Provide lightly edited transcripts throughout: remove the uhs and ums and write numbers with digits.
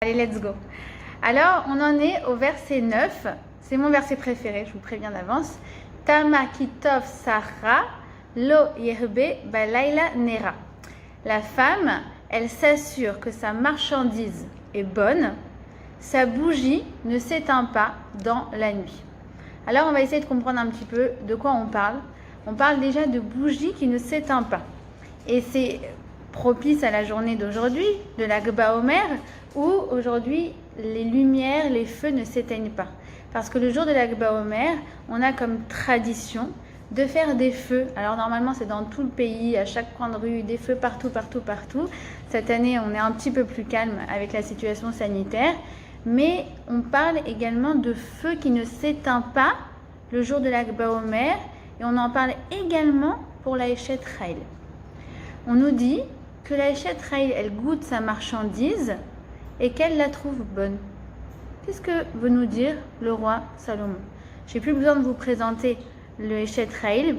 Allez, let's go. Alors, on en est au verset 9. C'est mon verset préféré, je vous préviens d'avance. Tama kitov Sarah lo yerbe balayla nera. La femme, elle s'assure que sa marchandise est bonne, sa bougie ne s'éteint pas dans la nuit. Alors, on va essayer de comprendre un petit peu de quoi on parle. On parle déjà de bougie qui ne s'éteint pas. Et c'est propice à la journée d'aujourd'hui, de Lag BaOmer, où aujourd'hui les lumières, les feux ne s'éteignent pas. Parce que le jour de Lag BaOmer, on a comme tradition de faire des feux. Alors normalement c'est dans tout le pays, à chaque coin de rue, des feux partout. Cette année on est un petit peu plus calme avec la situation sanitaire, mais on parle également de feu qui ne s'éteint pas le jour de Lag BaOmer, et on en parle également pour la Eshet Chayil. On nous dit que la Eshet Chayil, elle goûte sa marchandise et qu'elle la trouve bonne. Qu'est-ce que veut nous dire le roi Salomon? J'ai plus besoin de vous présenter le Eshet Chayil,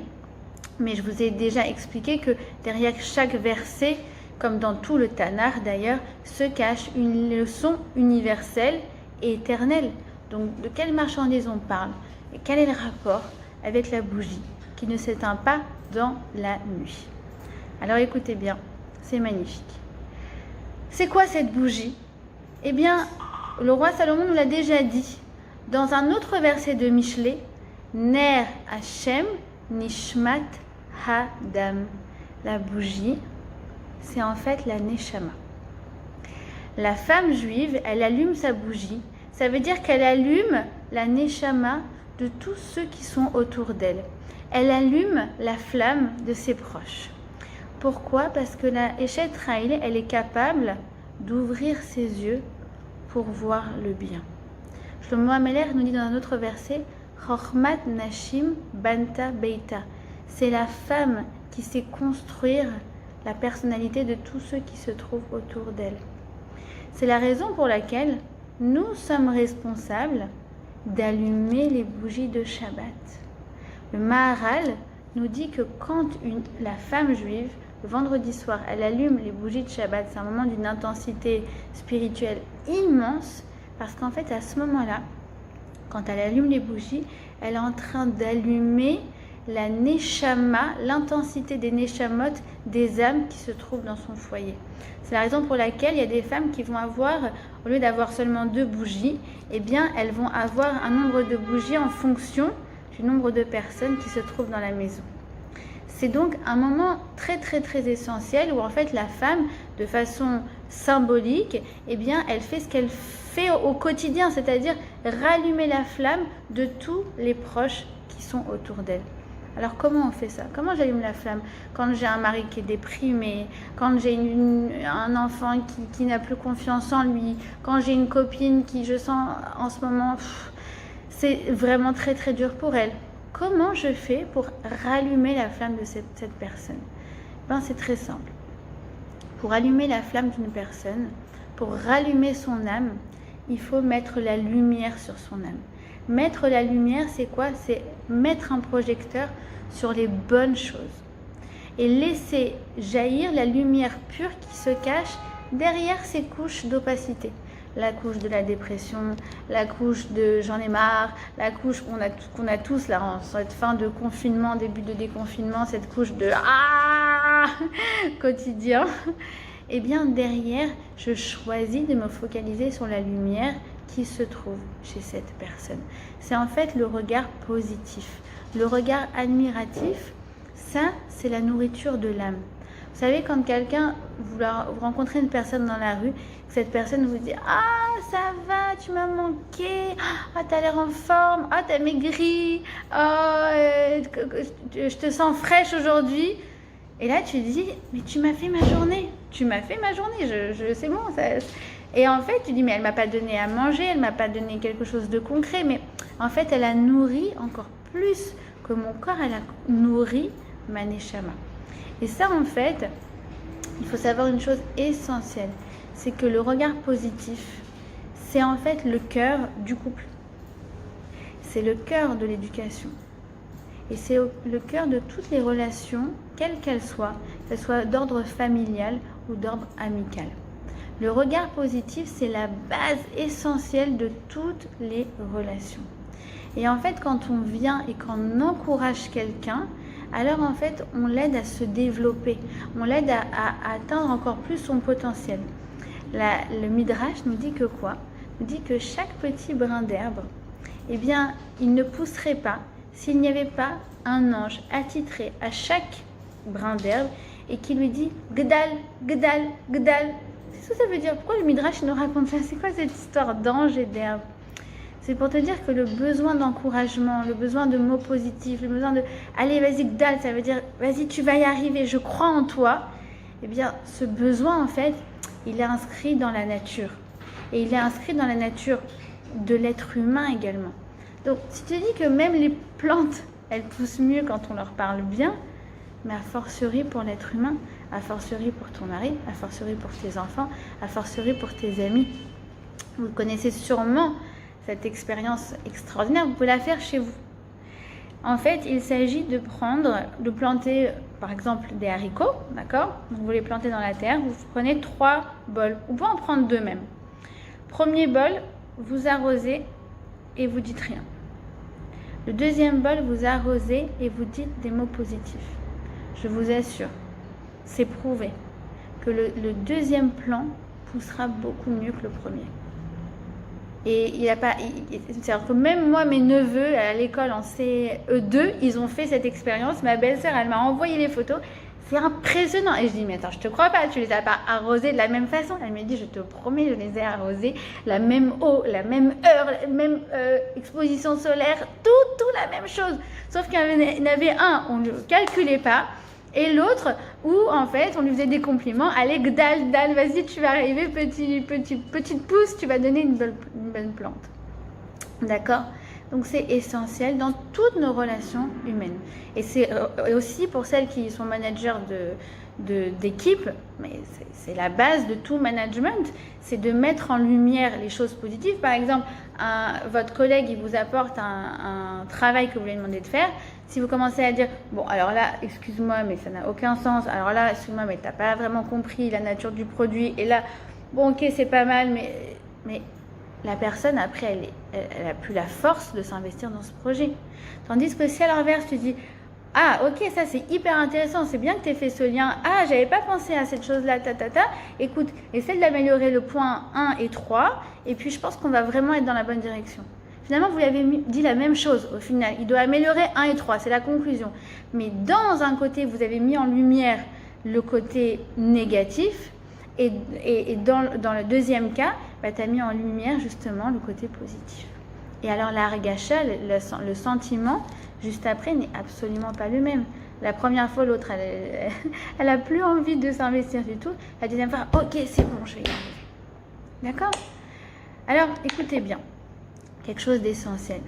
mais je vous ai déjà expliqué que derrière chaque verset, comme dans tout le Tanakh d'ailleurs, se cache une leçon universelle et éternelle. Donc de quelle marchandise on parle et quel est le rapport avec la bougie qui ne s'éteint pas dans la nuit? Alors écoutez bien, c'est magnifique. C'est quoi cette bougie? Eh bien, le roi Salomon nous l'a déjà dit dans un autre verset de Michelet, Ner Hashem Nishmat Hadam. La bougie, c'est en fait la Neshama. La femme juive, elle allume sa bougie. Ça veut dire qu'elle allume la Neshama de tous ceux qui sont autour d'elle. Elle allume la flamme de ses proches. Pourquoi? Parce que la Eshet Chayil, elle est capable d'ouvrir ses yeux pour voir le bien. Shlomo HaMelech nous dit dans un autre verset, Chochmat Nashim Banta Beita. C'est la femme qui sait construire la personnalité de tous ceux qui se trouvent autour d'elle. C'est la raison pour laquelle nous sommes responsables d'allumer les bougies de Shabbat. Le Maharal nous dit que quand la femme juive, le vendredi soir, elle allume les bougies de Shabbat, c'est un moment d'une intensité spirituelle immense, parce qu'en fait, à ce moment-là, quand elle allume les bougies, elle est en train d'allumer la Neshama, l'intensité des Neshamot, des âmes qui se trouvent dans son foyer. C'est la raison pour laquelle il y a des femmes qui vont avoir, au lieu d'avoir seulement 2 bougies, eh bien, elles vont avoir un nombre de bougies en fonction du nombre de personnes qui se trouvent dans la maison. C'est donc un moment très essentiel où en fait la femme, de façon symbolique, eh bien, elle fait ce qu'elle fait au quotidien, c'est-à-dire rallumer la flamme de tous les proches qui sont autour d'elle. Alors comment on fait ça? Comment j'allume la flamme? Quand j'ai un mari qui est déprimé, quand j'ai un enfant qui n'a plus confiance en lui, quand j'ai une copine qui, je sens en ce moment, c'est vraiment très dur pour elle. Comment je fais pour rallumer la flamme de cette personne? Ben, c'est très simple. Pour allumer la flamme d'une personne, pour rallumer son âme, il faut mettre la lumière sur son âme. Mettre la lumière, c'est quoi? C'est mettre un projecteur sur les bonnes choses et laisser jaillir la lumière pure qui se cache derrière ces couches d'opacité. La couche de la dépression, la couche de j'en ai marre, la couche qu'on a tous là en cette fin de confinement, début de déconfinement, cette couche de quotidien. Et bien derrière, je choisis de me focaliser sur la lumière qui se trouve chez cette personne. C'est en fait le regard positif, le regard admiratif. Ça, c'est la nourriture de l'âme. Vous savez, quand quelqu'un, vous rencontrez une personne dans la rue, cette personne vous dit « Ah, ça va, tu m'as manqué, ah, t'as l'air en forme, ah, t'as maigri, ah, je te sens fraîche aujourd'hui. » Et là, tu dis « Mais tu m'as fait ma journée, c'est bon. Ça... » Et en fait, tu dis « Mais elle m'a pas donné à manger, elle m'a pas donné quelque chose de concret. » Mais en fait, elle a nourri encore plus que mon corps, elle a nourri ma Neshama. Et ça, en fait, il faut savoir une chose essentielle, c'est que le regard positif, c'est en fait le cœur du couple. C'est le cœur de l'éducation. Et c'est le cœur de toutes les relations, quelles qu'elles soient d'ordre familial ou d'ordre amical. Le regard positif, c'est la base essentielle de toutes les relations. Et en fait, quand on vient et qu'on encourage quelqu'un, alors en fait, on l'aide à se développer, on l'aide à atteindre encore plus son potentiel. Le Midrash nous dit que quoi? Il nous dit que chaque petit brin d'herbe, eh bien, il ne pousserait pas s'il n'y avait pas un ange attitré à chaque brin d'herbe et qui lui dit « Gdal, Gdal, Gdal ». C'est ce que ça veut dire. Pourquoi le Midrash nous raconte ça? C'est quoi cette histoire d'ange et d'herbe? C'est pour te dire que le besoin d'encouragement, le besoin de mots positifs, le besoin de « Allez, vas-y, Gdal », ça veut dire « Vas-y, tu vas y arriver, je crois en toi ». Eh bien, ce besoin, en fait, il est inscrit dans la nature. Et il est inscrit dans la nature de l'être humain également. Donc, si tu dis que même les plantes, elles poussent mieux quand on leur parle bien, mais a fortiori pour l'être humain, a fortiori pour ton mari, a fortiori pour tes enfants, a fortiori pour tes amis. Vous connaissez sûrement cette expérience extraordinaire, vous pouvez la faire chez vous. En fait, il s'agit de planter par exemple des haricots, d'accord? Vous les plantez dans la terre, vous prenez 3 bols, vous pouvez en prendre 2 même. Premier bol, vous arrosez et vous dites rien. Le deuxième bol, vous arrosez et vous dites des mots positifs. Je vous assure, c'est prouvé que le deuxième plant poussera beaucoup mieux que le premier. Et il n'y a pas, c'est-à-dire que même moi, mes neveux à l'école en CE2, ils ont fait cette expérience. Ma belle-sœur, elle m'a envoyé les photos. C'est impressionnant. Et je dis, mais attends, je te crois pas, tu les as pas arrosés de la même façon. Elle me dit, je te promets, je les ai arrosés la même eau, la même heure, la même exposition solaire, tout la même chose. Sauf qu'il y en avait un, on ne le calculait pas. Et l'autre, où en fait, on lui faisait des compliments. Allez, Gdal, Dal, vas-y, tu vas arriver, petite pousse, tu vas donner une bonne plante. D'accord? Donc c'est essentiel dans toutes nos relations humaines. Et c'est aussi pour celles qui sont managers d'équipe, mais c'est la base de tout management, c'est de mettre en lumière les choses positives. Par exemple, votre collègue, il vous apporte un travail que vous lui demandez de faire. Si vous commencez à dire, bon, alors là, excuse-moi, mais ça n'a aucun sens. Alors là, excuse-moi, mais tu n'as pas vraiment compris la nature du produit. Et là, bon, ok, c'est pas mal, mais la personne, après, elle n'a plus la force de s'investir dans ce projet. Tandis que si à l'inverse, tu dis, ah, ok, ça c'est hyper intéressant, c'est bien que tu aies fait ce lien. Ah, j'avais pas pensé à cette chose-là, Écoute, essaie d'améliorer le point 1 et 3, et puis je pense qu'on va vraiment être dans la bonne direction. Finalement, vous lui avez dit la même chose au final. Il doit améliorer 1 et 3, c'est la conclusion. Mais dans un côté, vous avez mis en lumière le côté négatif, et dans le deuxième cas, bah, tu as mis en lumière justement le côté positif. Et alors la regacha, le sentiment, juste après, n'est absolument pas le même. La première fois, l'autre, elle n'a plus envie de s'investir du tout. La deuxième fois, ok, c'est bon, je vais y arriver. D'accord? Alors, écoutez bien, quelque chose d'essentiel.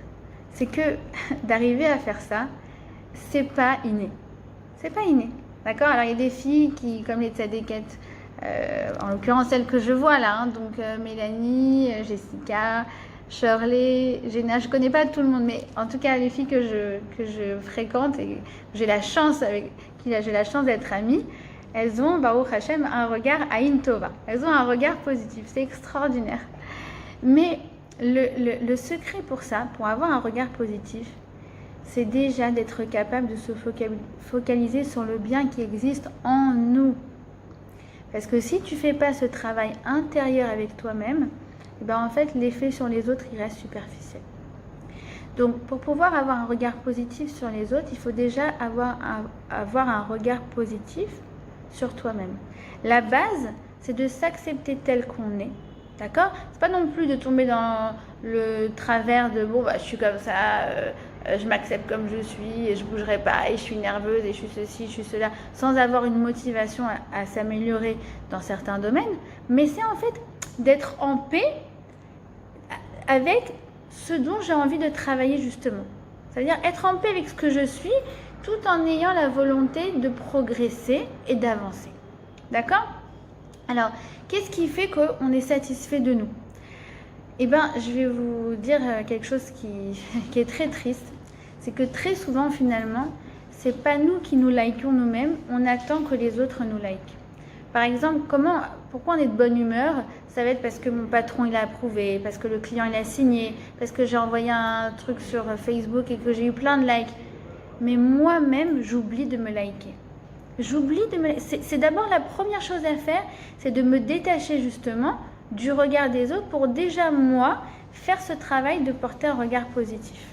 C'est que d'arriver à faire ça, c'est pas inné. C'est pas inné. D'accord? Alors, il y a des filles qui, comme les tzadékettes, en l'occurrence celles que je vois là, hein, donc Mélanie, Jessica, Shirley, Jenna, je connais pas tout le monde, mais en tout cas les filles que je fréquente et j'ai la chance d'être amie, elles ont, Baruch Hashem, un regard Aïn Tova. Elles ont un regard positif, c'est extraordinaire. Mais le secret pour ça, pour avoir un regard positif, c'est déjà d'être capable de se focaliser sur le bien qui existe en nous. Parce que si tu fais pas ce travail intérieur avec toi-même, et ben en fait, l'effet sur les autres, il reste superficiel. Donc, pour pouvoir avoir un regard positif sur les autres, il faut déjà avoir un regard positif sur toi-même. La base, c'est de s'accepter tel qu'on est. D'accord? C'est pas non plus de tomber dans le travers de bon, bah, je suis comme ça, je m'accepte comme je suis et je bougerai pas et je suis nerveuse et je suis ceci, je suis cela, sans avoir une motivation à s'améliorer dans certains domaines. Mais c'est en fait d'être en paix avec ce dont j'ai envie de travailler justement. C'est-à-dire être en paix avec ce que je suis tout en ayant la volonté de progresser et d'avancer. D'accord? Alors, qu'est-ce qui fait qu'on est satisfait de nous? Eh bien, je vais vous dire quelque chose qui est très triste. C'est que très souvent, finalement, c'est pas nous qui nous likons nous-mêmes, on attend que les autres nous likent. Par exemple, Pourquoi on est de bonne humeur? Ça va être parce que mon patron il a approuvé, parce que le client il a signé, parce que j'ai envoyé un truc sur Facebook et que j'ai eu plein de likes. Mais moi-même, j'oublie de me liker. J'oublie de me... C'est d'abord la première chose à faire, c'est de me détacher justement du regard des autres pour déjà moi faire ce travail de porter un regard positif.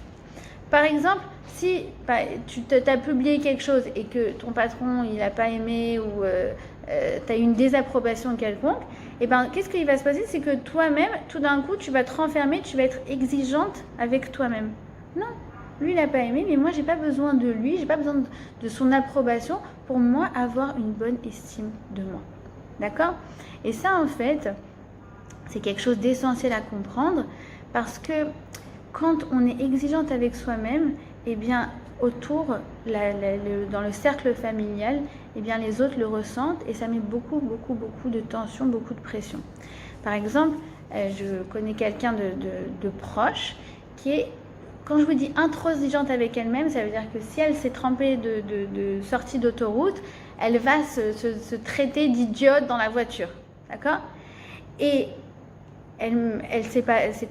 Par exemple, si tu as publié quelque chose et que ton patron il n'a pas aimé ou tu as eu une désapprobation quelconque, et ben qu'est-ce qui va se passer? C'est que toi-même, tout d'un coup, tu vas te renfermer, tu vas être exigeante avec toi-même. Non, lui il n'a pas aimé, mais moi j'ai pas besoin de lui, j'ai pas besoin de son approbation pour moi avoir une bonne estime de moi. D'accord? Et ça en fait, c'est quelque chose d'essentiel à comprendre parce que quand on est exigeante avec soi-même, eh bien autour, dans le cercle familial, eh bien les autres le ressentent et ça met beaucoup de tension, beaucoup de pression. Par exemple, je connais quelqu'un de proche qui est, quand je vous dis intransigeante avec elle-même, ça veut dire que si elle s'est trempée de sortie d'autoroute, elle va se traiter d'idiote dans la voiture. D'accord? Et elle s'est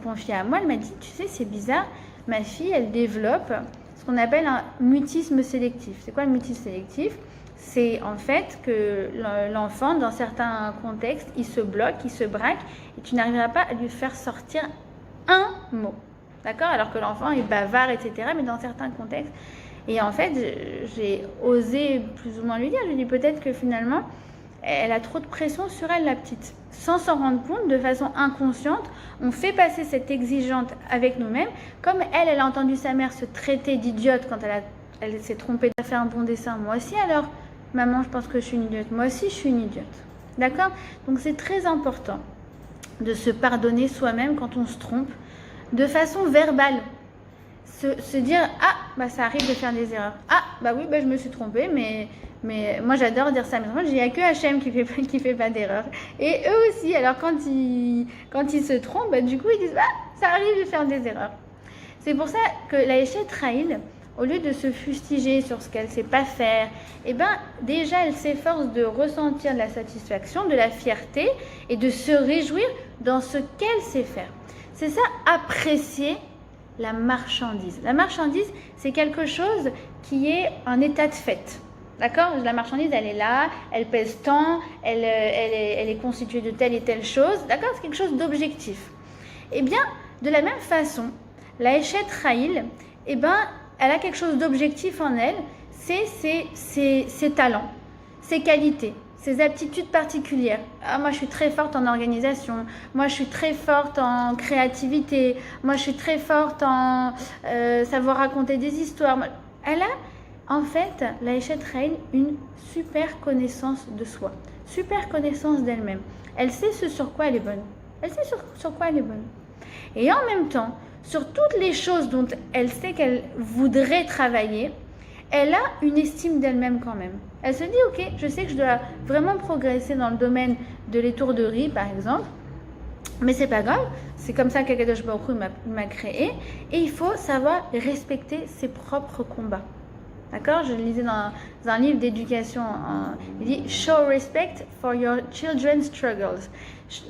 confiée à moi, elle m'a dit, tu sais, c'est bizarre, ma fille, elle développe ce qu'on appelle un mutisme sélectif. C'est quoi le mutisme sélectif? C'est en fait que l'enfant, dans certains contextes, il se bloque, il se braque, et tu n'arriveras pas à lui faire sortir un mot. D'accord? Alors que l'enfant est bavard, etc., mais dans certains contextes. Et en fait, j'ai osé plus ou moins lui dire, je lui dis peut-être que finalement, elle a trop de pression sur elle, la petite. Sans s'en rendre compte, de façon inconsciente, on fait passer cette exigeante avec nous-mêmes. Comme elle a entendu sa mère se traiter d'idiote quand elle s'est trompée de faire un bon dessin. Moi aussi, alors, maman, je pense que je suis une idiote. Moi aussi, je suis une idiote. D'accord? Donc, c'est très important de se pardonner soi-même quand on se trompe, de façon verbale. Se dire, ah, bah ça arrive de faire des erreurs. Ah, bah oui, bah je me suis trompée, mais moi j'adore dire ça à mes enfants. Il n'y a que Hachem qui fait pas d'erreur. Et eux aussi, alors quand ils se trompent, bah, du coup ils disent, bah ça arrive de faire des erreurs. C'est pour ça que la Eshet Rahil, au lieu de se fustiger sur ce qu'elle ne sait pas faire, eh ben, déjà elle s'efforce de ressentir de la satisfaction, de la fierté et de se réjouir dans ce qu'elle sait faire. C'est ça, apprécier la marchandise. La marchandise, c'est quelque chose qui est un état de fait. D'accord? La marchandise, elle est là, elle pèse tant, elle est constituée de telle et telle chose. D'accord? C'est quelque chose d'objectif. Eh bien, de la même façon, la Eshet Rahil, eh ben, elle a quelque chose d'objectif en elle, c'est ses talents, ses qualités, ses aptitudes particulières. Ah, moi, je suis très forte en organisation. Moi, je suis très forte en créativité. Moi, je suis très forte en savoir raconter des histoires. Elle a, en fait, la Eshet Rahil, une super connaissance de soi, super connaissance d'elle-même. Elle sait ce sur quoi elle est bonne. Elle sait sur quoi elle est bonne. Et en même temps, sur toutes les choses dont elle sait qu'elle voudrait travailler, elle a une estime d'elle-même quand même. Elle se dit, ok, je sais que je dois vraiment progresser dans le domaine de l'étourderie, par exemple, mais c'est pas grave, c'est comme ça qu'Akadosh Baruch Hu m'a créé, et il faut savoir respecter ses propres combats. D'accord? Je le lisais dans un livre d'éducation, il dit « Show respect for your children's struggles ».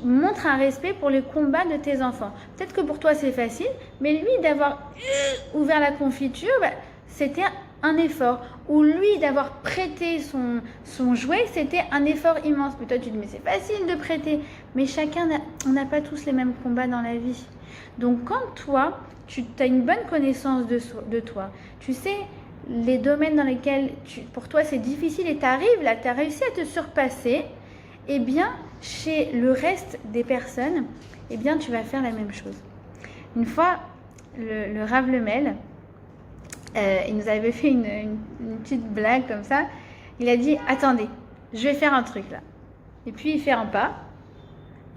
Montre un respect pour les combats de tes enfants. Peut-être que pour toi c'est facile, mais lui d'avoir ouvert la confiture, bah, c'était un effort. Ou lui d'avoir prêté son jouet, c'était un effort immense. Mais toi tu dis mais c'est facile de prêter. Mais chacun, on n'a pas tous les mêmes combats dans la vie. Donc quand toi, tu as une bonne connaissance de toi, tu sais les domaines dans lesquels pour toi c'est difficile et tu arrives là, tu as réussi à te surpasser, eh bien chez le reste des personnes, eh bien tu vas faire la même chose. Une fois, le Rav Lemel, il nous avait fait une petite blague comme ça. Il a dit, attendez, je vais faire un truc là. Et puis il fait un pas,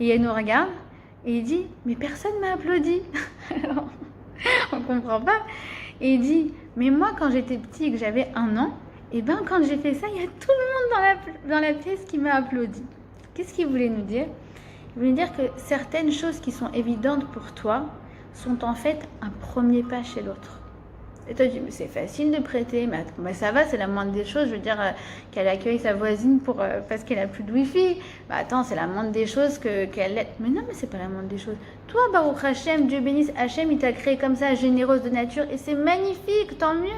et il nous regarde, et il dit, mais personne ne m'a applaudi. Alors, on ne comprend pas. Et il dit, mais moi quand j'étais petit et que j'avais 1 an, et ben quand j'ai fait ça, il y a tout le monde dans la pièce qui m'a applaudi. Qu'est-ce qu'il voulait nous dire? Il voulait dire que certaines choses qui sont évidentes pour toi sont en fait un premier pas chez l'autre. Et toi, tu dis, mais c'est facile de prêter. Mais ça va, c'est la moindre des choses. Je veux dire, qu'elle accueille sa voisine parce qu'elle a plus de wifi. Bah attends, c'est la moindre des choses qu'elle l'aide. Mais non, mais c'est pas la moindre des choses. Toi, Baruch Hashem, Dieu bénisse Hashem, il t'a créé comme ça, généreuse de nature. Et c'est magnifique, tant mieux.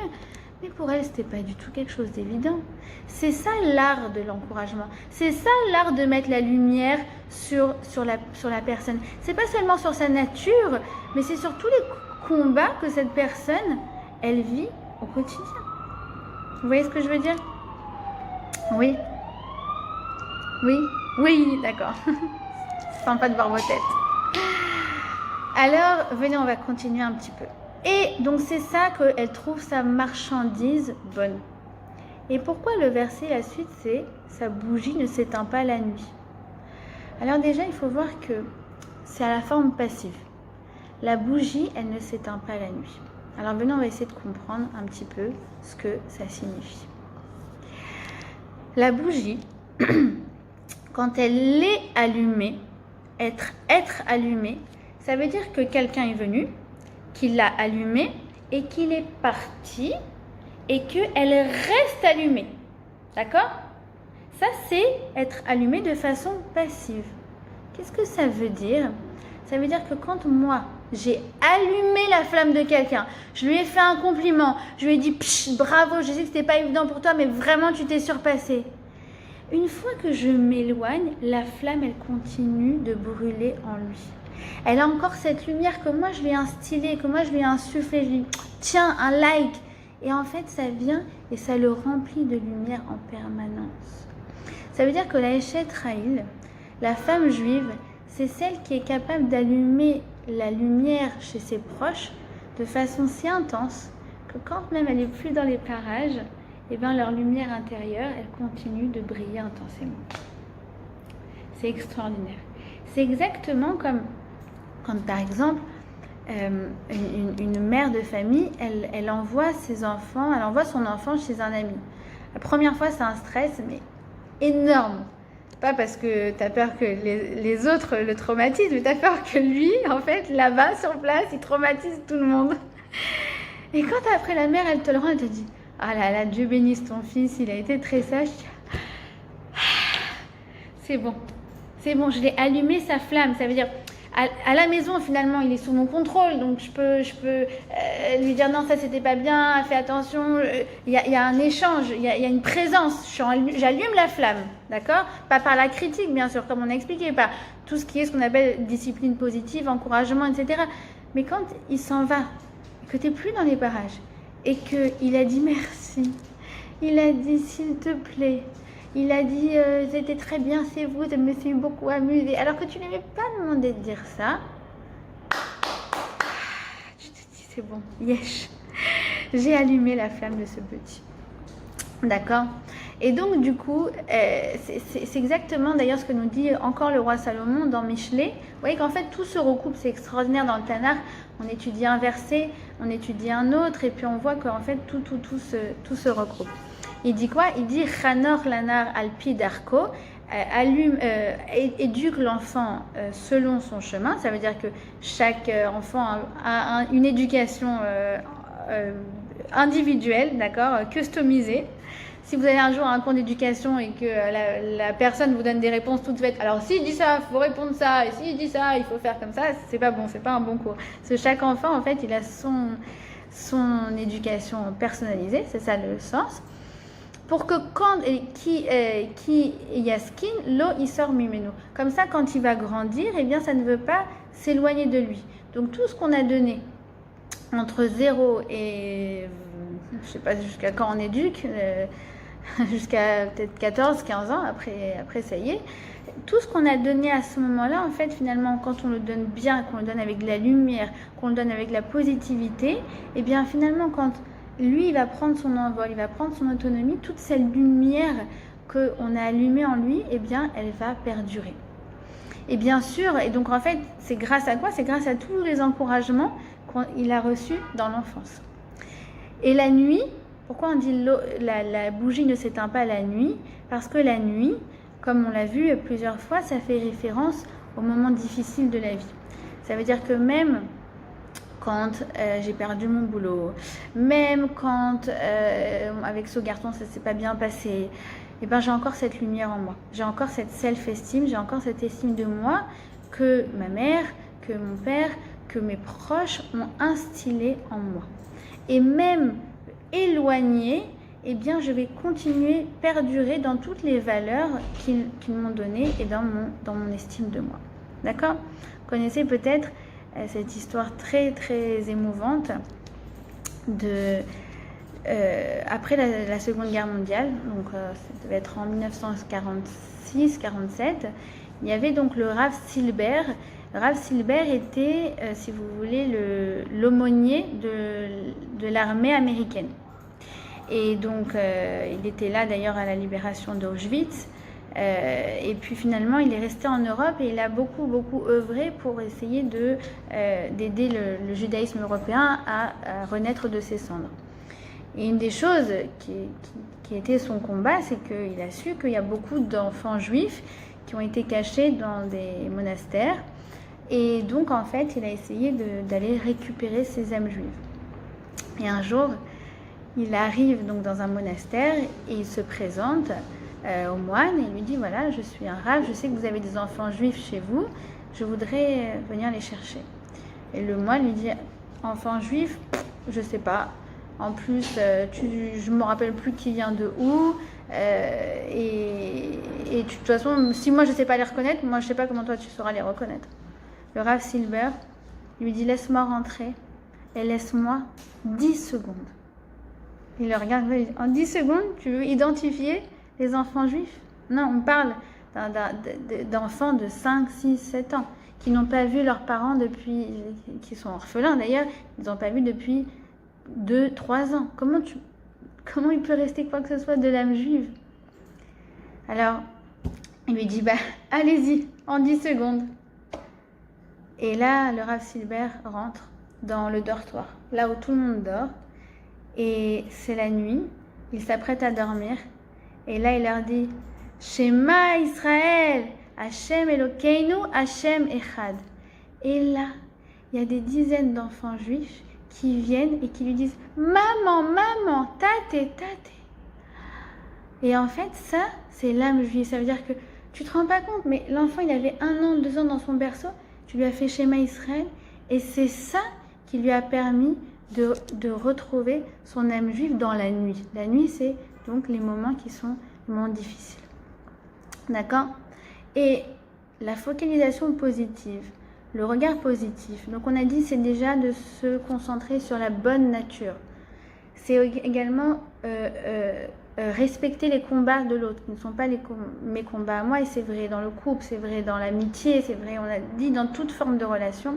Mais pour elle, c'était pas du tout quelque chose d'évident. C'est ça l'art de l'encouragement. C'est ça l'art de mettre la lumière sur la personne. C'est pas seulement sur sa nature, mais c'est sur tous les combats que cette personne, elle vit au quotidien. Vous voyez ce que je veux dire? Oui. Oui. Oui, d'accord. Sympa de voir vos têtes. Alors, venez, on va continuer un petit peu. Et donc c'est ça qu'elle trouve sa marchandise bonne. Et pourquoi le verset, la suite, c'est « sa bougie ne s'éteint pas la nuit ». Alors déjà, il faut voir que c'est à la forme passive. La bougie, elle ne s'éteint pas la nuit. Alors venez, on va essayer de comprendre un petit peu ce que ça signifie. La bougie, quand elle est allumée, être allumée, ça veut dire que quelqu'un est venu, qu'il l'a allumée et qu'il est parti et qu'elle reste allumée. D'accord? Ça, c'est être allumé de façon passive. Qu'est-ce que ça veut dire? Ça veut dire que quand moi, j'ai allumé la flamme de quelqu'un, je lui ai fait un compliment, je lui ai dit « bravo, je sais que c'était pas évident pour toi, mais vraiment, tu t'es surpassé ». Une fois que je m'éloigne, la flamme, elle continue de brûler en lui. Elle a encore cette lumière que moi, je lui ai instillée, que moi, je lui ai insufflée. Je lui dis « tiens, un like ». Et en fait, ça vient et ça le remplit de lumière en permanence. Ça veut dire que la Eshet Raïl, la femme juive, c'est celle qui est capable d'allumer la lumière chez ses proches de façon si intense que quand même elle n'est plus dans les parages, eh bien leur lumière intérieure, elle continue de briller intensément. C'est extraordinaire. C'est exactement comme quand par exemple une mère de famille, elle envoie son enfant chez un ami. La première fois, c'est un stress, mais énorme. Pas parce que tu as peur que les autres le traumatisent, mais tu as peur que lui, en fait, là-bas, sur place, il traumatise tout le monde. Et quand après la mère, elle te le rend, elle te dit « ah là là, Dieu bénisse ton fils, il a été très sage. » C'est bon, je l'ai allumé sa flamme. Ça veut dire, à la maison, finalement, il est sous mon contrôle, donc je peux lui dire non, ça c'était pas bien, fais attention. Il y a un échange, il y a une présence. J'allume la flamme, d'accord? Pas par la critique, bien sûr, comme on a expliqué, par tout ce qui est ce qu'on appelle discipline positive, encouragement, etc. Mais quand il s'en va, que tu n'es plus dans les parages, et qu'il a dit merci, il a dit s'il te plaît, il a dit c'était très bien, c'est vous, je me suis beaucoup amusée, alors que tu ne lui avais pas demandé de dire ça. Tu te dis c'est bon, yes, j'ai allumé la flamme de ce petit. D'accord? Et donc du coup, c'est exactement d'ailleurs ce que nous dit encore le roi Salomon dans Michelet. Vous voyez qu'en fait tout se recoupe, c'est extraordinaire dans le Tanakh. On étudie un verset, on étudie un autre, et puis on voit qu'en fait tout se regroupe. Il dit quoi? Il dit Chanor lanar alpi darko, éduque l'enfant selon son chemin. Ça veut dire que chaque enfant a une éducation individuelle, d'accord, customisée. Si vous allez un jour à un cours d'éducation et que la personne vous donne des réponses toutes faites, alors s'il dit ça, il faut répondre ça, et s'il dit ça, il faut faire comme ça, c'est pas bon, c'est pas un bon cours. Parce que chaque enfant, en fait, il a son éducation personnalisée, c'est ça le sens. Pour que quand qui yaskin, l'eau il sort mimeno. Comme ça, quand il va grandir, eh bien, ça ne veut pas s'éloigner de lui. Donc tout ce qu'on a donné entre 0 et je sais pas jusqu'à quand on éduque, jusqu'à peut-être 14, 15 ans, après ça y est. Tout ce qu'on a donné à ce moment-là, en fait, finalement, quand on le donne bien, qu'on le donne avec de la lumière, qu'on le donne avec la positivité, et bien finalement, quand lui, il va prendre son envol, il va prendre son autonomie, toute cette lumière qu'on a allumée en lui, eh bien, elle va perdurer. Et bien sûr, et donc en fait, c'est grâce à quoi? C'est grâce à tous les encouragements qu'il a reçus dans l'enfance. Et la nuit, pourquoi on dit la bougie ne s'éteint pas la nuit? Parce que la nuit, comme on l'a vu plusieurs fois, ça fait référence aux moments difficiles de la vie. Ça veut dire que même quand j'ai perdu mon boulot, même quand avec ce garçon ça s'est pas bien passé, et ben j'ai encore cette lumière en moi, j'ai encore cette self-esteem, j'ai encore cette estime de moi que ma mère, que mon père, que mes proches ont instillé en moi. Et même éloignée, eh bien je vais continuer, perdurer dans toutes les valeurs qu'ils m'ont données et dans mon estime de moi. D'accord? Vous connaissez peut-être cette histoire très très émouvante après la Seconde Guerre mondiale, donc ça devait être en 1946-47, il y avait donc le Rav Silber. Le Rav Silber était, si vous voulez, l'aumônier de l'armée américaine. Et donc, il était là d'ailleurs à la libération d'Auschwitz. Et puis finalement, il est resté en Europe et il a beaucoup œuvré pour essayer d'aider le judaïsme européen à renaître de ses cendres. Et une des choses qui était son combat, c'est qu'il a su qu'il y a beaucoup d'enfants juifs qui ont été cachés dans des monastères. Et donc, en fait, il a essayé d'aller récupérer ces âmes juives. Et un jour, il arrive donc dans un monastère et il se présente au moine et il lui dit, voilà, je suis un rav, je sais que vous avez des enfants juifs chez vous, je voudrais venir les chercher. Et le moine lui dit, enfants juifs, je sais pas. En plus, je me rappelle plus qui vient de où. Et de toute façon, si moi je sais pas les reconnaître, moi je sais pas comment toi tu sauras les reconnaître. Le Rav Silber lui dit, laisse-moi rentrer et laisse-moi 10 secondes. Il le regarde, en 10 secondes, tu veux identifier les enfants juifs? Non, on parle d'enfants de 5, 6, 7 ans qui n'ont pas vu leurs parents depuis, qui sont orphelins d'ailleurs, ils n'ont pas vu depuis 2, 3 ans. Comment il peut rester quoi que ce soit de l'âme juive? Alors, il lui dit, allez-y, en 10 secondes. Et là, le Rav Silber rentre dans le dortoir, là où tout le monde dort. Et c'est la nuit, il s'apprête à dormir. Et là, il leur dit, Shema Israël, Hashem Elokeinu, Hashem Echad. Et là, il y a des dizaines d'enfants juifs qui viennent et qui lui disent, maman, tate. Et en fait, ça, c'est l'âme juive. Ça veut dire que tu te rends pas compte, mais l'enfant, il avait 1 an, 2 ans dans son berceau. Tu lui as fait Shema Israël. Et c'est ça qui lui a permis de retrouver son âme juive dans la nuit. La nuit, c'est donc les moments qui sont les moments difficiles. D'accord? Et la focalisation positive, le regard positif. Donc on a dit, c'est déjà de se concentrer sur la bonne nature. C'est également respecter les combats de l'autre, qui ne sont pas mes combats à moi. Et c'est vrai dans le couple, c'est vrai dans l'amitié, c'est vrai, on a dit, dans toute forme de relation.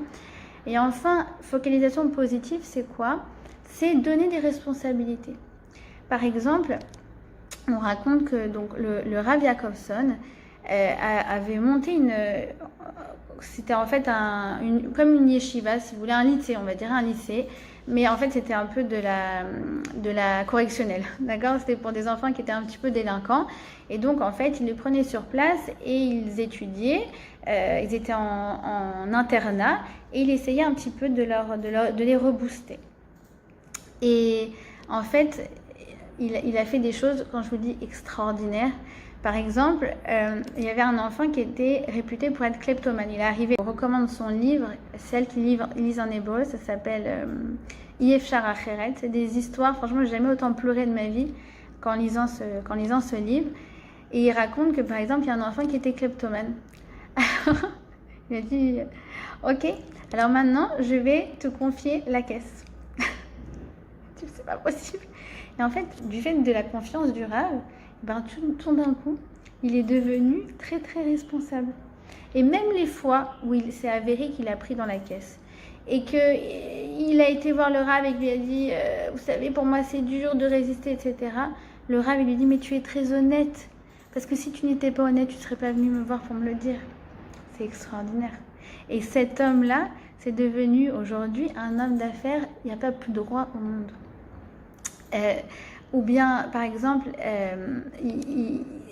Et enfin, focalisation positive, c'est quoi? C'est donner des responsabilités. Par exemple, on raconte que donc, le Rav Jacobson avait monté c'était en fait comme une yeshiva, si vous voulez, un lycée, on va dire un lycée, mais en fait c'était un peu de la correctionnelle, d'accord? C'était pour des enfants qui étaient un petit peu délinquants, et donc en fait ils les prenaient sur place et ils étudiaient, ils étaient en internat, et il essayait un petit peu de les rebooster. Et en fait, il a fait des choses, quand je vous dis extraordinaires. Par exemple, il y avait un enfant qui était réputé pour être kleptomane. Il est arrivé, on recommande son livre, celle qui lise en hébreu, ça s'appelle Yefshar Acheret. C'est des histoires, franchement, j'ai jamais autant pleuré de ma vie qu'en lisant ce livre. Et il raconte que, par exemple, il y a un enfant qui était kleptomane. Il a dit, ok, alors maintenant, je vais te confier la caisse. C'est pas possible. Et en fait, du fait de la confiance du Rav, tout d'un coup, il est devenu très très responsable. Et même les fois où il s'est avéré qu'il a pris dans la caisse et qu'il a été voir le Rav et qu'il lui a dit vous savez, pour moi c'est dur de résister, etc. Le Rav il lui dit mais tu es très honnête, parce que si tu n'étais pas honnête, tu ne serais pas venu me voir pour me le dire. C'est extraordinaire. Et cet homme-là, c'est devenu aujourd'hui un homme d'affaires. Il n'y a pas plus droit au monde. ou bien, par exemple,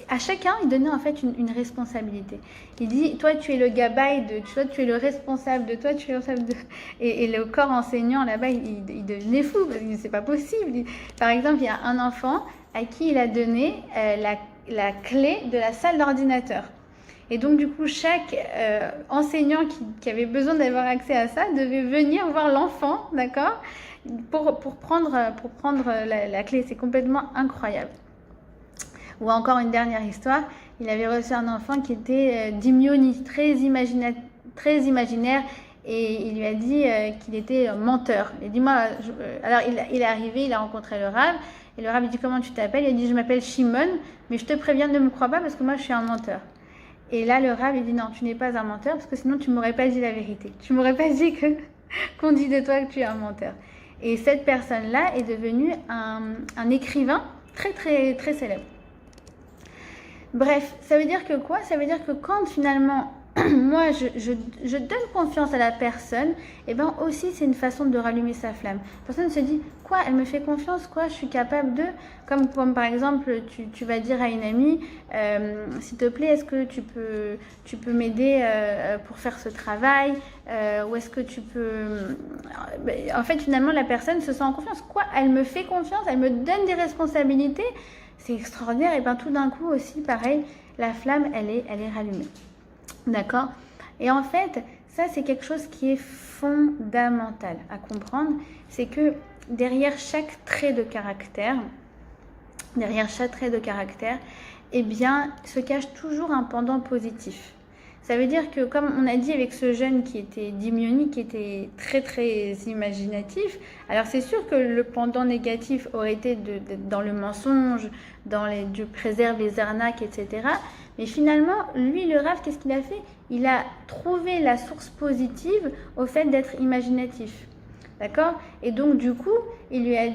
à chacun, il donnait en fait une responsabilité. Il dit, toi, tu es le gabaï, toi, tu es le responsable de toi, tu es le responsable de... Et le corps enseignant, là-bas, il devenait fou, parce que c'est pas possible. Par exemple, il y a un enfant à qui il a donné la clé de la salle d'ordinateur. Et donc, du coup, chaque enseignant qui avait besoin d'avoir accès à ça devait venir voir l'enfant, d'accord, pour prendre la clé. C'est complètement incroyable. Ou encore une dernière histoire, il avait reçu un enfant qui était dimioni, très imaginaire, et il lui a dit qu'il était menteur. Il dit, alors il est arrivé, il a rencontré le Rav, et le Rav lui dit, comment tu t'appelles? Il a dit, je m'appelle Shimon, mais je te préviens, ne me crois pas parce que moi je suis un menteur. Et là, le Rav, il dit, non, tu n'es pas un menteur, parce que sinon tu m'aurais pas dit la vérité. Tu m'aurais pas dit qu'on dit de toi que tu es un menteur. Et cette personne-là est devenue un écrivain très, très, très célèbre. Bref, ça veut dire que quoi? Ça veut dire que quand finalement, moi, je donne confiance à la personne, et bien aussi, c'est une façon de rallumer sa flamme. La personne se dit, quoi, elle me fait confiance, quoi, je suis capable de... Comme par exemple, tu vas dire à une amie, s'il te plaît, est-ce que tu peux m'aider pour faire ce travail, ou est-ce que tu peux... En fait, finalement, la personne se sent en confiance. Quoi, elle me fait confiance, elle me donne des responsabilités. C'est extraordinaire. Et bien tout d'un coup aussi, pareil, la flamme, elle est rallumée. D'accord? Et en fait, ça, c'est quelque chose qui est fondamental à comprendre. C'est que derrière chaque trait de caractère, eh bien, se cache toujours un pendant positif. Ça veut dire que, comme on a dit avec ce jeune qui était dimionique, qui était très très imaginatif, alors c'est sûr que le pendant négatif aurait été dans le mensonge, Dieu préserve les arnaques, etc. Mais finalement, lui, le Rav, qu'est-ce qu'il a fait? Il a trouvé la source positive au fait d'être imaginatif. D'accord? Et donc, du coup, il lui a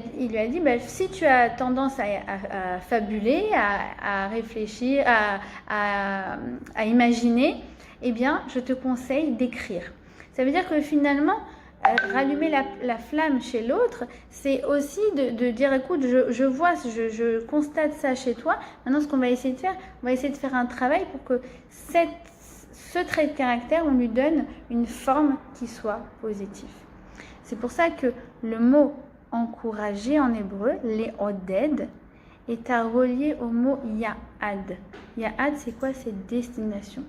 dit, bah, si tu as tendance à fabuler, à réfléchir, à imaginer, eh bien, je te conseille d'écrire. Ça veut dire que finalement, rallumer la flamme chez l'autre, c'est aussi de dire, écoute, je constate ça chez toi. Maintenant, ce qu'on va essayer de faire, on va essayer de faire un travail pour que ce trait de caractère, on lui donne une forme qui soit positive. C'est pour ça que le mot encourager en hébreu, le'oded, est à relier au mot ya'ad. Ya'ad, c'est quoi? C'est destination.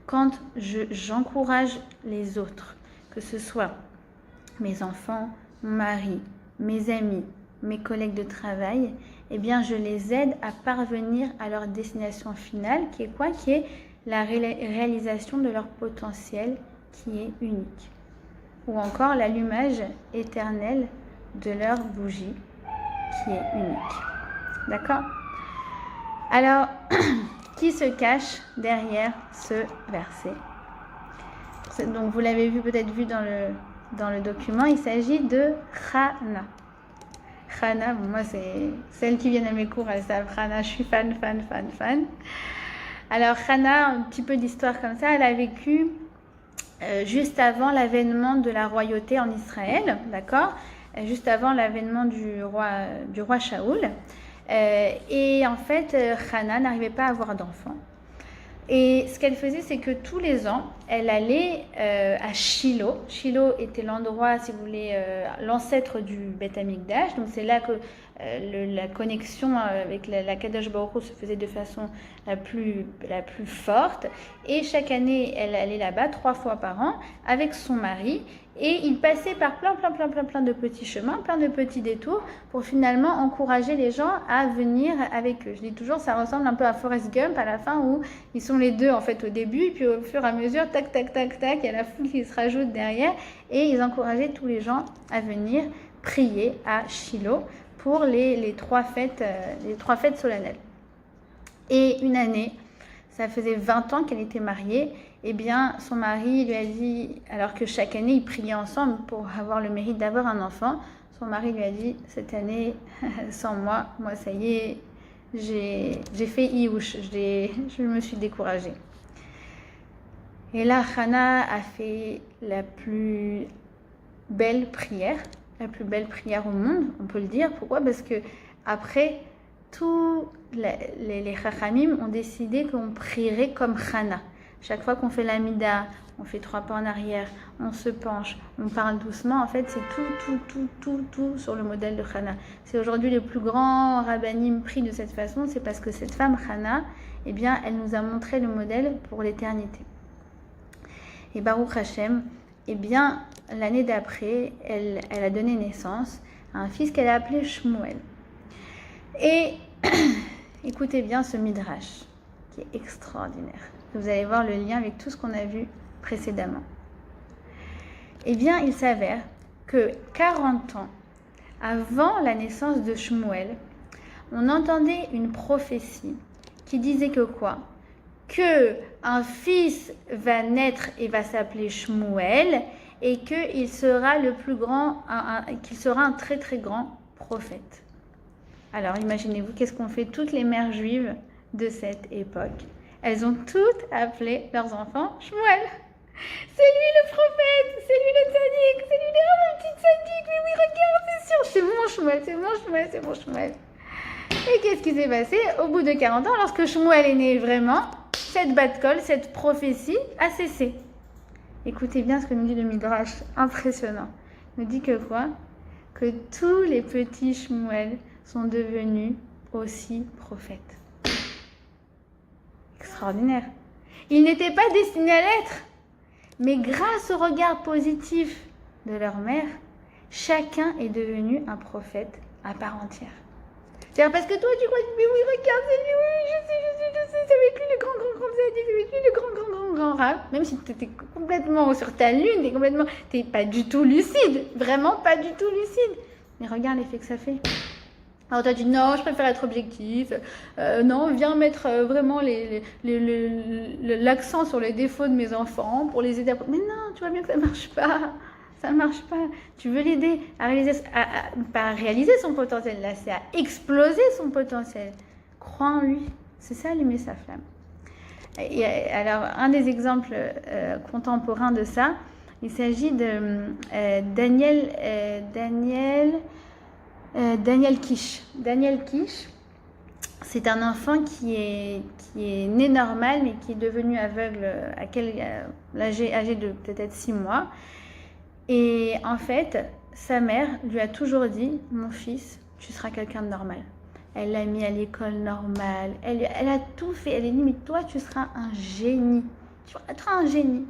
Quand j'encourage les autres, que ce soit mes enfants, mon mari, mes amis, mes collègues de travail, eh bien je les aide à parvenir à leur destination finale, qui est quoi? Qui est la réalisation de leur potentiel qui est unique. Ou encore l'allumage éternel de leur bougie qui est unique. D'accord? Alors, qui se cache derrière ce verset? Donc, vous l'avez peut-être vu dans le document, il s'agit de Chana. Chana, bon, moi, c'est celles qui viennent à mes cours, elles savent Chana, je suis fan. Alors, Chana, un petit peu d'histoire comme ça, elle a vécu juste avant l'avènement de la royauté en Israël, d'accord? Juste avant l'avènement du roi Shaoul. Et en fait, Chana n'arrivait pas à avoir d'enfants. Et ce qu'elle faisait, c'est que tous les ans, elle allait à Shiloh. Shiloh était l'endroit, si vous voulez, l'ancêtre du Beth Amikdash. Donc c'est là que la connexion avec la Kadosh Baruch Hu se faisait de façon la plus forte. Et chaque année, elle allait là-bas 3 fois par an avec son mari. Et il passait par plein de petits chemins, plein de petits détours pour finalement encourager les gens à venir avec eux. Je dis toujours, ça ressemble un peu à Forrest Gump à la fin où ils sont les deux en fait au début, et puis au fur et à mesure, tac, il y a la foule qui se rajoute derrière et ils encourageaient tous les gens à venir prier à Shiloh pour les 3 fêtes solennelles. Et une année, ça faisait 20 ans qu'elle était mariée, eh bien, son mari lui a dit, alors que chaque année, ils priaient ensemble pour avoir le mérite d'avoir un enfant, son mari lui a dit, cette année, sans moi, ça y est, j'ai fait Iouch, je me suis découragée. Et là, Chana a fait la plus belle prière au monde, on peut le dire. Pourquoi? Parce que après, tous les Chachamim ont décidé qu'on prierait comme Chana. Chaque fois qu'on fait l'Amida, on fait 3 pas en arrière, on se penche, on parle doucement. En fait, c'est tout sur le modèle de Chana. C'est aujourd'hui les plus grands rabbanim prient de cette façon, c'est parce que cette femme Chana, eh bien, elle nous a montré le modèle pour l'éternité. Et Baruch Hashem, eh bien, l'année d'après, elle a donné naissance à un fils qu'elle a appelé Shmuel. Et écoutez bien ce midrash qui est extraordinaire. Vous allez voir le lien avec tout ce qu'on a vu précédemment. Eh bien, il s'avère que 40 ans avant la naissance de Shmuel, on entendait une prophétie qui disait que quoi? Que un fils va naître et va s'appeler Shmuel et qu'il sera le plus grand, qu'il sera un très très grand prophète. Alors imaginez-vous, qu'est-ce qu'ont fait toutes les mères juives de cette époque? Elles ont toutes appelé leurs enfants Shmuel. C'est lui le prophète, c'est lui le tzaddik, c'est lui le mon petit tzaddik, mais oui regarde, c'est sûr, c'est mon Shmuel, c'est mon Shmuel, c'est mon Shmuel. Et qu'est-ce qui s'est passé? Au bout de 40 ans, lorsque Shmuel est né vraiment, cette bat-kol, cette prophétie a cessé. Écoutez bien ce que nous dit le Midrash, impressionnant. Il nous dit que quoi? Que tous les petits Shmuel sont devenus aussi prophètes. Extraordinaire. Ils n'étaient pas destinés à l'être, mais grâce au regard positif de leur mère, chacun est devenu un prophète à part entière. C'est-à-dire parce que toi tu crois, mais oui regarde, c'est lui, oui, je sais, c'est avec lui le grand tzaddik, c'est avec lui le grand rab. Même si tu étais complètement sur ta lune, t'es pas du tout lucide, vraiment pas du tout lucide. Mais regarde l'effet que ça fait. Alors tu as dit non, je préfère être objectif, non, viens mettre vraiment l'accent sur les défauts de mes enfants pour les aider à... Mais non, tu vois bien que ça marche pas. Ça ne marche pas. Tu veux l'aider à réaliser, pas à réaliser son potentiel, là, c'est à exploser son potentiel. Crois en lui. C'est ça, allumer sa flamme. Et alors, un des exemples contemporains de ça, il s'agit de Daniel Kish. Daniel Kish, c'est un enfant qui est né normal, mais qui est devenu aveugle âgé de peut-être 6 mois. Et en fait, sa mère lui a toujours dit « Mon fils, tu seras quelqu'un de normal ». Elle l'a mis à l'école normale, elle a tout fait. Elle a dit « Mais toi, tu seras un génie. Tu seras un génie ».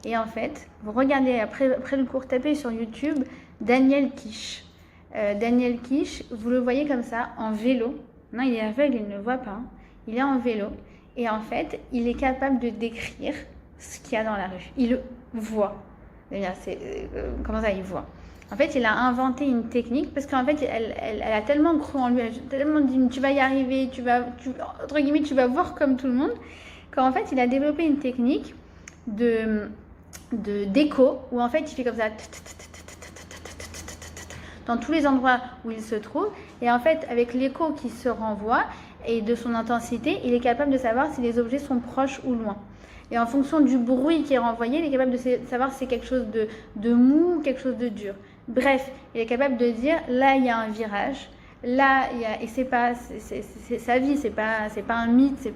Et en fait, vous regardez après le cours, tapez sur YouTube Daniel Kish. Daniel Kish, vous le voyez comme ça, en vélo. Non, il est aveugle, il ne voit pas. Hein. Il est en vélo. Et en fait, il est capable de décrire ce qu'il y a dans la rue. Il voit. Comment ça, il voit? En fait, il a inventé une technique parce qu'en fait, elle a tellement cru en lui, elle a tellement dit tu vas y arriver, entre guillemets, tu vas voir comme tout le monde, qu'en fait, il a développé une technique d'écho où en fait, il fait comme ça dans tous les endroits où il se trouve. Et en fait, avec l'écho qui se renvoie et de son intensité, il est capable de savoir si les objets sont proches ou loin. Et en fonction du bruit qui est renvoyé, il est capable de savoir si c'est quelque chose de mou ou quelque chose de dur. Bref, il est capable de dire, là, il y a un virage. Là, il y a... Et c'est sa vie, c'est pas un mythe, c'est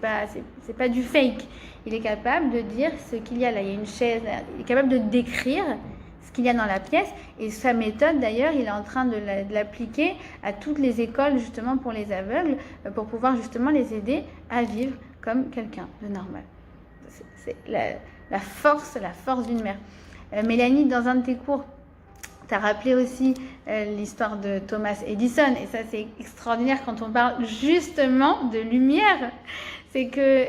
pas du fake. Il est capable de dire ce qu'il y a là. Il y a une chaise, il est capable de décrire ce qu'il y a dans la pièce. Et sa méthode, d'ailleurs, il est en train de l'appliquer à toutes les écoles, justement, pour les aveugles, pour pouvoir, justement, les aider à vivre comme quelqu'un de normal. C'est la force d'une mère. Mélanie, dans un de tes cours, tu as rappelé aussi l'histoire de Thomas Edison. Et ça, c'est extraordinaire quand on parle justement de lumière. C'est que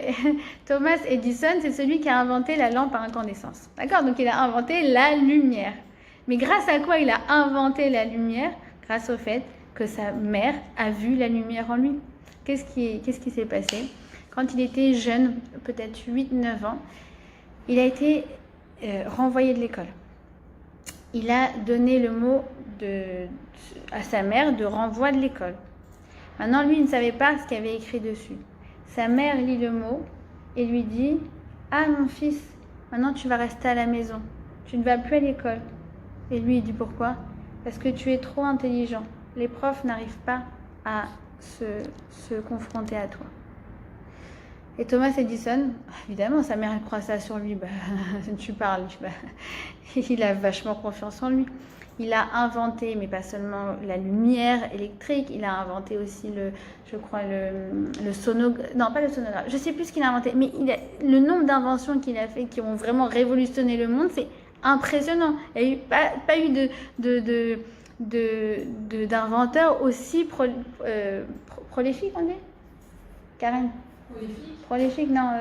Thomas Edison, c'est celui qui a inventé la lampe à incandescence. D'accord? Donc, il a inventé la lumière. Mais grâce à quoi il a inventé la lumière? Grâce au fait que sa mère a vu la lumière en lui. Qu'est-ce qui s'est passé? Quand il était jeune, peut-être 8-9 ans, il a été renvoyé de l'école. Il a donné le mot à sa mère de renvoi de l'école. Maintenant, lui, il ne savait pas ce qu'il y avait écrit dessus. Sa mère lit le mot et lui dit « Ah, mon fils, maintenant tu vas rester à la maison. Tu ne vas plus à l'école. » Et lui, il dit « Pourquoi ? Parce que tu es trop intelligent. Les profs n'arrivent pas à se confronter à toi. Et Thomas Edison, évidemment, sa mère elle croit ça sur lui. Tu parles, il a vachement confiance en lui. Il a inventé, mais pas seulement la lumière électrique, il a inventé aussi le sonographe. Non, pas le sonographe, je sais plus ce qu'il a inventé, mais le nombre d'inventions qu'il a fait qui ont vraiment révolutionné le monde, c'est impressionnant. Il n'y a eu pas eu d'inventeurs aussi prolifiques, on dit Karen? Prolifique, non.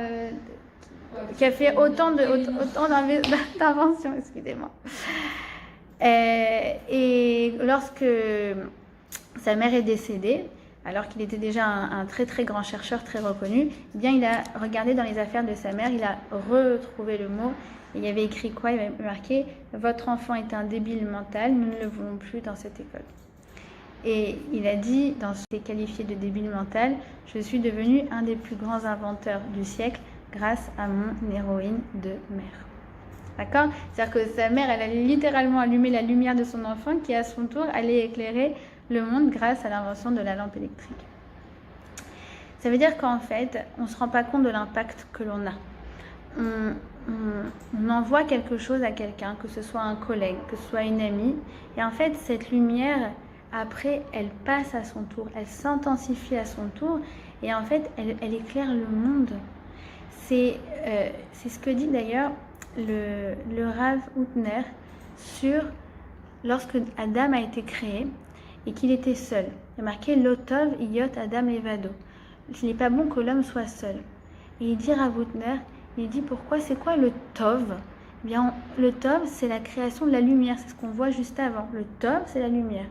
Qui a fait autant d'inventions, excusez-moi. Et lorsque sa mère est décédée, alors qu'il était déjà un très très grand chercheur, très reconnu, eh bien il a regardé dans les affaires de sa mère, il a retrouvé le mot, et il y avait écrit quoi? Il avait marqué « Votre enfant est un débile mental, nous ne le voulons plus dans cette école ». Et il a dit, dans ce qui est qualifié de débile mental, « Je suis devenu un des plus grands inventeurs du siècle grâce à mon héroïne de mère ». D'accord? C'est-à-dire que sa mère, elle a littéralement allumé la lumière de son enfant qui, à son tour, allait éclairer le monde grâce à l'invention de la lampe électrique. Ça veut dire qu'en fait, on ne se rend pas compte de l'impact que l'on a. On envoie quelque chose à quelqu'un, que ce soit un collègue, que ce soit une amie, et en fait, cette lumière, après, elle passe à son tour, elle s'intensifie à son tour, et en fait, elle éclaire le monde. C'est ce que dit d'ailleurs le Rav Hutner sur lorsque Adam a été créé et qu'il était seul. Il a marqué Lotov Iyot Adam Levado. Il n'est pas bon que l'homme soit seul. Et il dit Rav Hutner, il dit pourquoi, c'est quoi le Tov? Eh bien, le Tov, c'est la création de la lumière, c'est ce qu'on voit juste avant. Le Tov, c'est la lumière.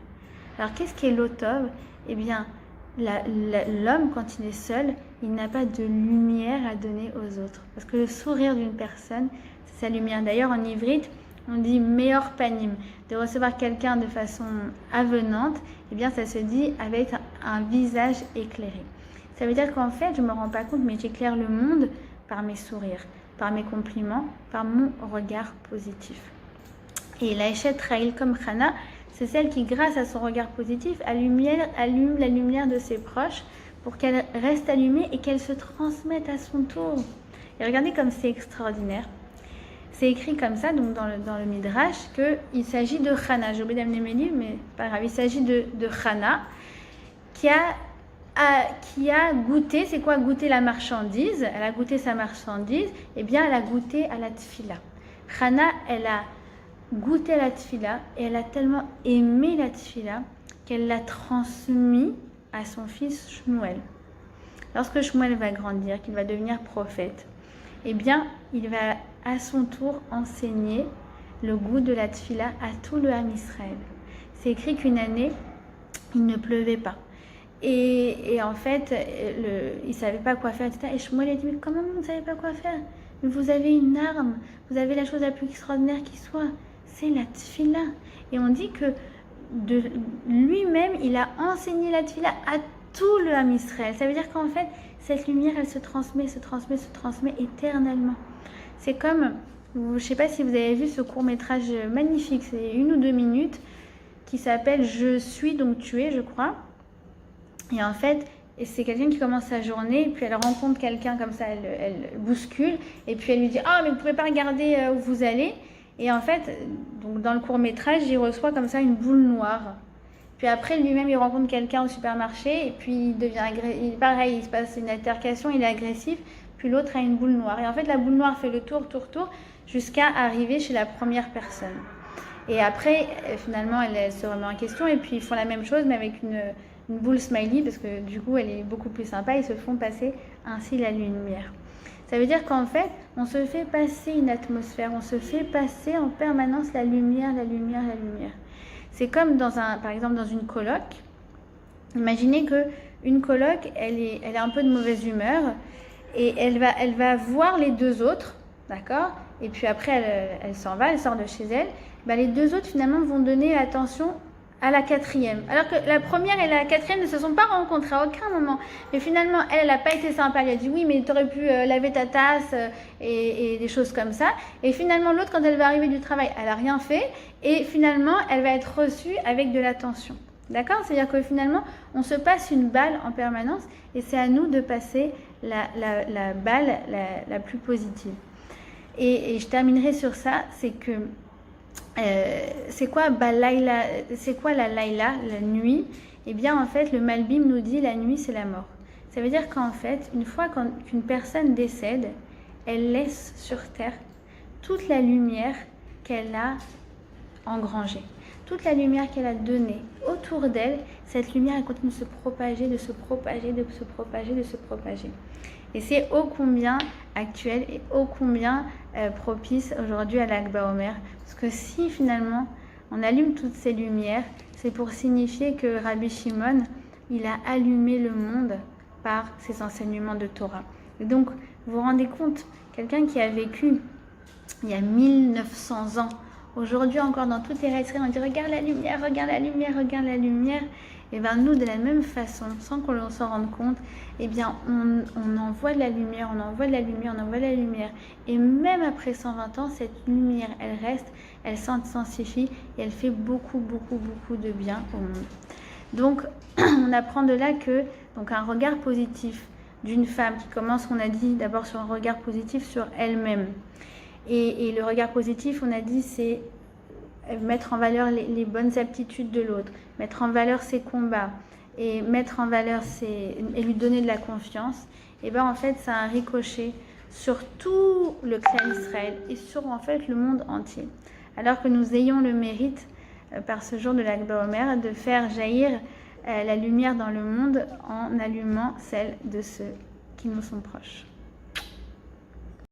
Alors, qu'est-ce qu'est l'Otov? Eh bien, l'homme, quand il est seul, il n'a pas de lumière à donner aux autres. Parce que le sourire d'une personne, c'est sa lumière. D'ailleurs, en ivrite, on dit meilleur panim. De recevoir quelqu'un de façon avenante, eh bien, ça se dit avec un visage éclairé. Ça veut dire qu'en fait, je ne me rends pas compte, mais j'éclaire le monde par mes sourires, par mes compliments, par mon regard positif. Et la Eshet Raïl comme Chana, c'est celle qui, grâce à son regard positif, allume la lumière de ses proches pour qu'elle reste allumée et qu'elle se transmette à son tour. Et regardez comme c'est extraordinaire. C'est écrit comme ça, donc dans le Midrash, qu'il s'agit de Chana. J'ai oublié d'amener mes livres, mais pas grave. Il s'agit de Chana qui a goûté. C'est quoi goûter la marchandise? Elle a goûté sa marchandise. Eh bien, elle a goûté à la tfila. Chana, elle a goûté à la tfila et elle a tellement aimé la tfila qu'elle l'a transmis à son fils Shmuel. Lorsque Shmuel va grandir, qu'il va devenir prophète, eh bien, il va à son tour enseigner le goût de la tfila à tout le Ham Israël. C'est écrit qu'une année, il ne pleuvait pas. Et en fait, il ne savait pas quoi faire, etc. Et Shmuel a dit, mais comment vous ne savez pas quoi faire? Vous avez une arme, vous avez la chose la plus extraordinaire qui soit, c'est la tfila. Et on dit que de lui-même, il a enseigné la tfila à tout le Ham Israël. Ça veut dire qu'en fait, cette lumière, elle se transmet éternellement. C'est comme, je ne sais pas si vous avez vu ce court-métrage magnifique, c'est 1 ou 2 minutes, qui s'appelle « Je suis donc tu es », je crois. Et en fait, c'est quelqu'un qui commence sa journée, et puis elle rencontre quelqu'un comme ça, elle bouscule, et puis elle lui dit « Ah, mais vous ne pouvez pas regarder où vous allez ». Et en fait, donc dans le court-métrage, il reçoit comme ça une boule noire. Puis après, lui-même, il rencontre quelqu'un au supermarché, et puis il devient pareil, il se passe une altercation, il est agressif, puis l'autre a une boule noire. Et en fait, la boule noire fait le tour, jusqu'à arriver chez la première personne. Et après, finalement, elle se remet en question, et puis ils font la même chose, mais avec une boule smiley, parce que du coup, elle est beaucoup plus sympa, ils se font passer ainsi la lumière. Ça veut dire qu'en fait, on se fait passer une atmosphère, on se fait passer en permanence la lumière. C'est comme par exemple dans une coloc. Imaginez qu'une coloc, elle est un peu de mauvaise humeur et elle va voir les deux autres, d'accord? Et puis après, elle s'en va, elle sort de chez elle. Les deux autres, finalement, vont donner attention à la quatrième. Alors que la première et la quatrième ne se sont pas rencontrées à aucun moment. Mais finalement, elle n'a pas été sympa. Elle a dit oui, mais tu aurais pu laver ta tasse et des choses comme ça. Et finalement, l'autre, quand elle va arriver du travail, elle n'a rien fait. Et finalement, elle va être reçue avec de l'attention. D'accord? C'est-à-dire que finalement, on se passe une balle en permanence et c'est à nous de passer la balle la plus positive. Et je terminerai sur ça, c'est que c'est quoi la Laïla, la nuit? Eh bien, en fait, le Malbim nous dit la nuit, c'est la mort. Ça veut dire qu'en fait, une fois qu'une personne décède, elle laisse sur terre toute la lumière qu'elle a engrangée, toute la lumière qu'elle a donnée autour d'elle. Cette lumière, elle continue de se propager, de se propager, de se propager, de se propager. Et c'est ô combien actuel et ô combien propice aujourd'hui à l'Ag BaOmer. Parce que si finalement on allume toutes ces lumières, c'est pour signifier que Rabbi Shimon, il a allumé le monde par ses enseignements de Torah. Et donc, vous vous rendez compte, quelqu'un qui a vécu il y a 1900 ans, aujourd'hui encore dans toutes les rêveries, on dit regarde la lumière, regarde la lumière, regarde la lumière. Et bien nous, de la même façon, sans qu'on s'en rende compte, eh bien on envoie de la lumière, on envoie de la lumière, on envoie de la lumière. Et même après 120 ans, cette lumière, elle reste, elle s'intensifie et elle fait beaucoup, beaucoup, beaucoup de bien au monde. Donc on apprend de là que donc un regard positif d'une femme qui commence, on a dit d'abord sur un regard positif sur elle-même. Et le regard positif, on a dit, c'est mettre en valeur les bonnes aptitudes de l'autre, mettre en valeur ses combats et mettre en valeur et lui donner de la confiance. Et bien en fait, ça a un ricochet sur tout le clan Israël et sur en fait le monde entier. Alors que nous ayons le mérite, par ce jour de l'Ag BaOmer, de faire jaillir la lumière dans le monde en allumant celle de ceux qui nous sont proches.